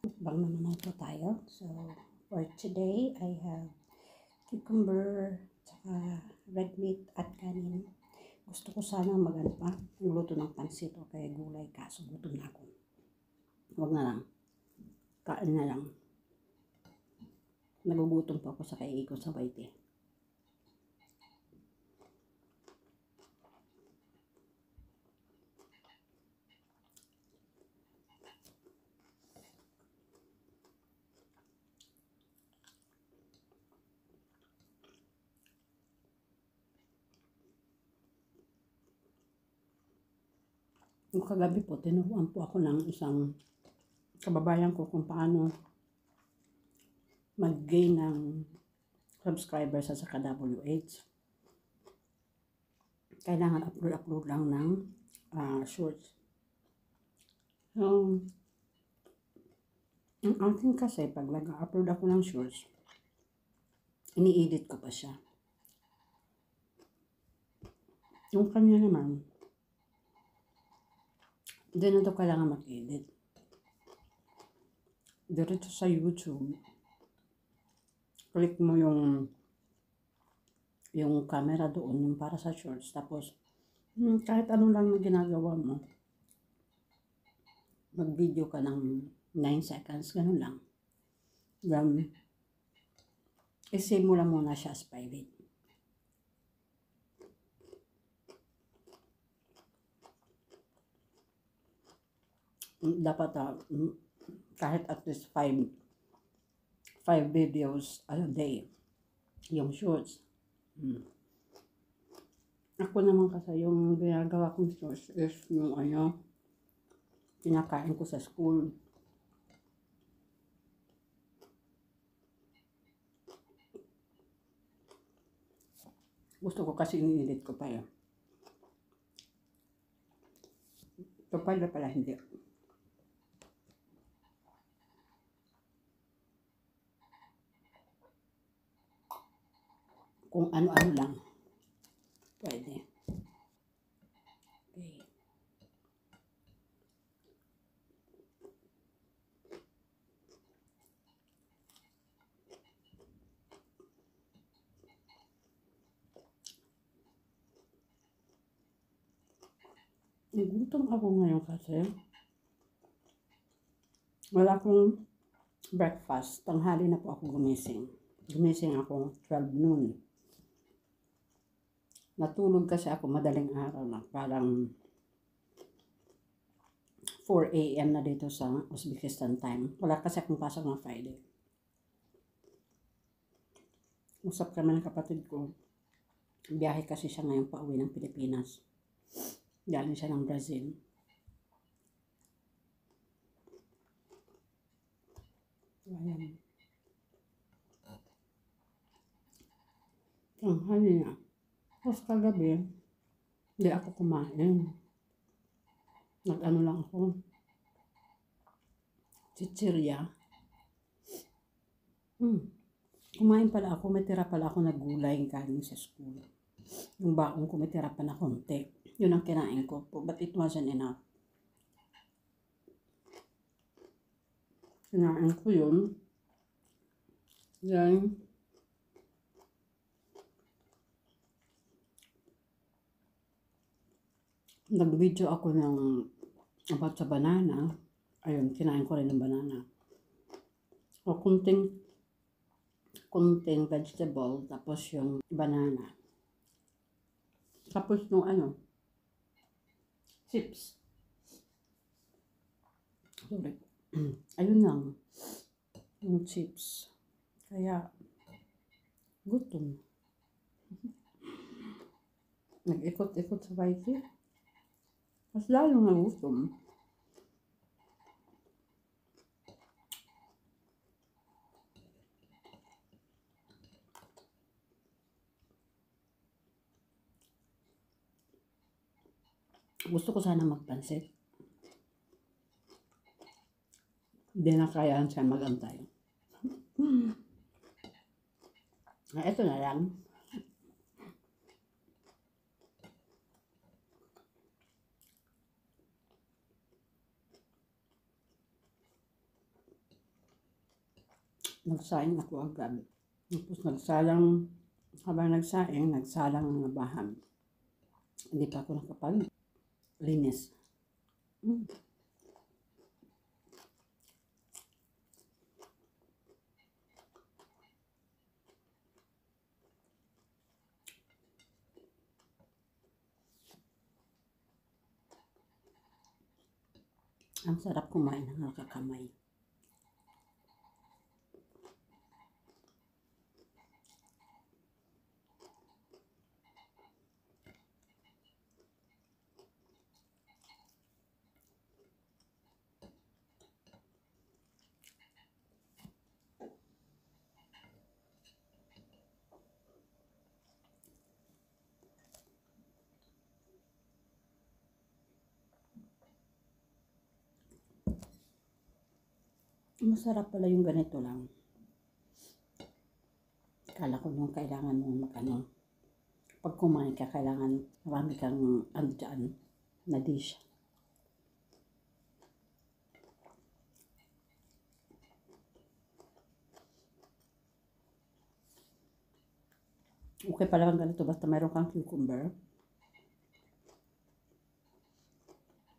Mukbang naman po tayo. So, for today, I have cucumber, tsaka red meat at kanin. Gusto ko sana magluto ng pansit o kaya gulay, kaso gutom na ako. Huwag na lang. Kain na lang. Nagugutom pa ako sa kaiiko sa baite. Yung kagabi po, tinuruan po ako ng isang kababayan ko kung paano mag-gain ng subscribers sa WH. Kailangan upload lang ng shorts. So, ang akin kasi, pag nag-upload ako ng shorts, ini-edit ko pa siya. Yung kanya naman, hindi na ito kailangan mag-edit. Diretso sa YouTube, click mo yung camera doon, yung para sa shorts. Tapos, kahit ano lang na ginagawa mo, mag-video ka ng 9 seconds, ganun lang. Then, i-save mo lang muna siya as private. Dapat kahit at least 5 videos a day yung shorts. Ako naman kasi yung ginagawa kong shorts is yung kinakain ko sa school. Gusto ko kasi ini-edit ko pa yun. Ito pala hindi. Kung ano-ano lang. Pwede. Okay. Nagutom ako ngayon kasi wala akong breakfast. Tanghali na po ako gumising. Gumising ako 12 noon. Natulog kasi ako madaling araw na. Parang 4 a.m. na dito sa Uzbekistan time. Wala kasi akong pasok ng Friday. Usap kami ng kapatid ko. Biyahe kasi siya ngayon pa uwi ng Pilipinas. Galing siya ng Brazil. Ayan. Tanghali na. Tapos kagabi, hindi ako kumain. Nag-ano lang ako. Chichirya. Kumain pala ako. May tira pala ako na gulay galing sa school. Yung baong ko may tira pa na konti. Yun ang kinain ko. But it wasn't enough. Kinain ko yun. Yan. Nag-video ako ng about sa banana. Ayun, kinain ko rin ng banana. O kunting vegetable, tapos yung banana. Tapos yung chips. Sorry. Ayun lang. Yung chips. Kaya, gutom. Nag-ikot-ikot sa baiti. Mas lalo na gutom. Gusto ko sana magpansit. Hindi na kayaan siya magantay. Ito na lang. nagsaing ako agad. Tapos habang nagsaing, nagsalang ang labahan. Hindi pa ako nakapag-linis. Ang sarap kumain ng nakakamay. Masarap pala yung ganito lang. Kala ko nung kailangan mong pag kumain ka, kailangan marami kang dyan na dish. Okay pala kang ganito, basta mayroon kang cucumber.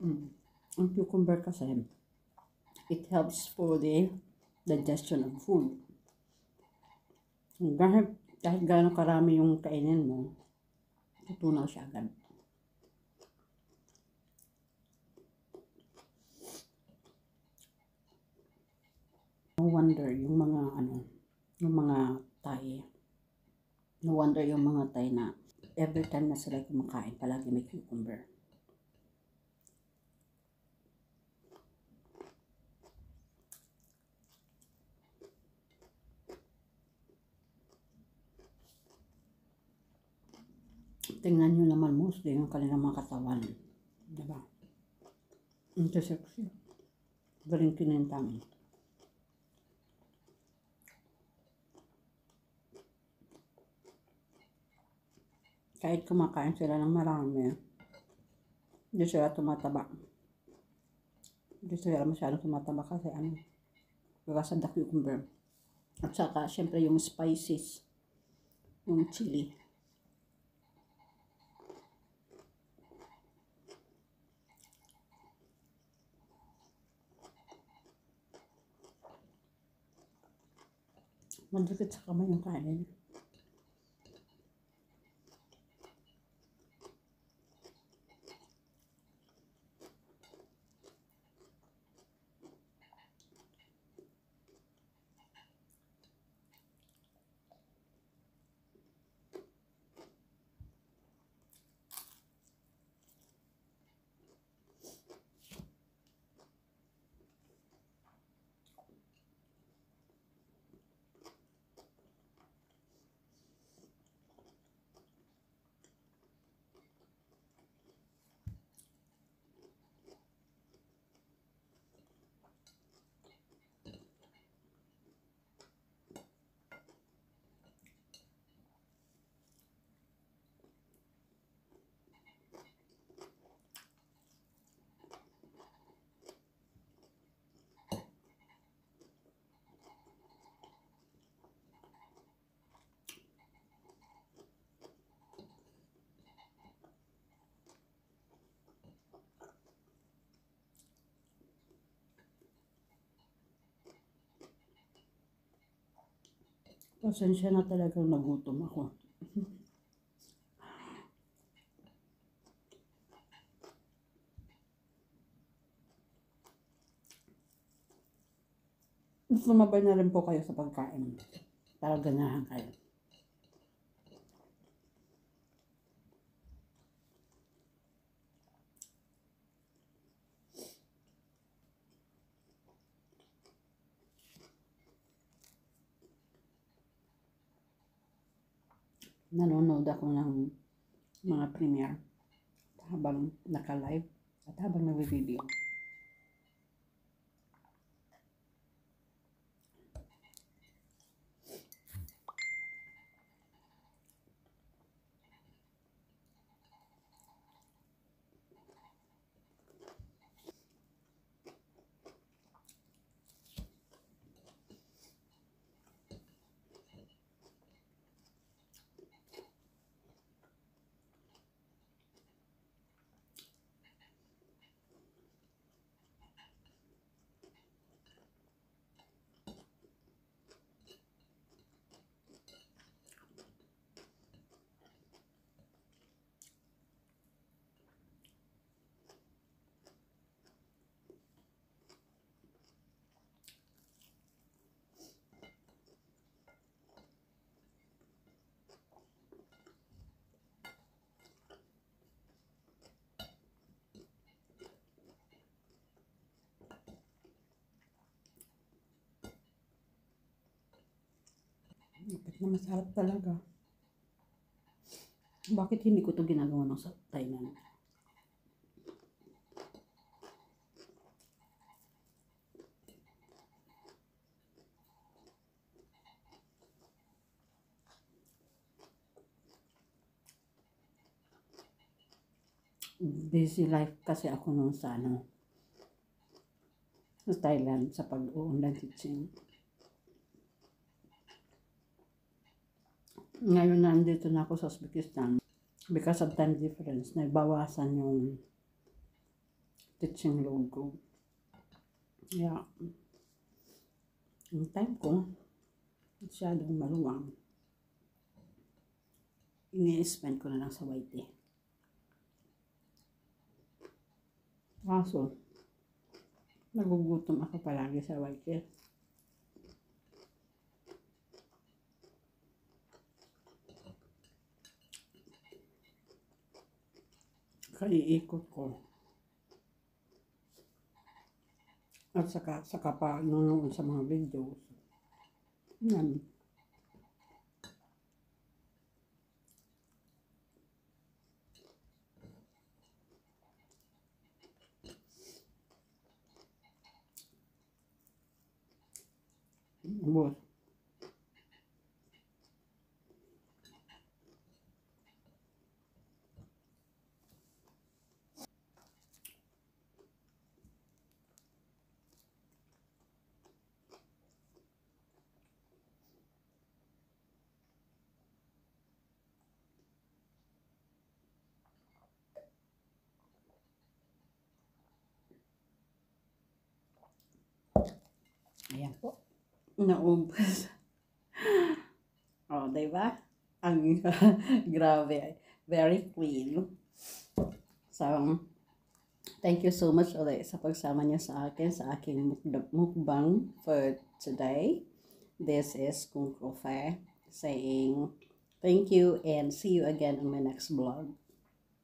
Ang cucumber kasi, it helps for the digestion of food. Kahit gaano karami yung kainin mo, tutunaw siya agad. No wonder yung mga Thai. No wonder yung mga Thai na every time na sila kumakain, palagi may cucumber. Tingnan nyo naman mostly yung kanilang mga katawan. Diba? Ito sexy. Galing kinintang. Kahit kumakain sila ng marami, hindi sila tumataba. Hindi sila masyadong tumataba kasi because of the cucumber. At saka, syempre yung spices, yung chili. Madikit sa kamay yung kanin. Pasensya na talagang nagutom ako. Sumabay na rin po kayo sa pagkain para ganahan kayo. Nanonood ako ng mga premiere habang naka-live at habang nag-video. Kapit na masarap talaga. Bakit hindi ko to ginagawa ng sa Thailand? Busy life kasi ako nung sa Thailand sa pag-online teaching. Ngayon na andito na ako sa Uzbekistan, because of time difference, nagbawasan yung teaching load ko. Yeah. Yung time ko, masyadong maluwang. Ini-spend ko na lang sa YT. Kaso, nagugutom ako palagi sa YT. Kaiikot ko. At saka pa nanonood sa mga videos. Yan. Boss. Ayan po. Naubos. Oh, diba? Ang grabe. Very clean. So, thank you so much ulit sa pagsama niyo sa akin sa aking mukbang for today. This is Kung Kofe saying thank you and see you again on my next vlog.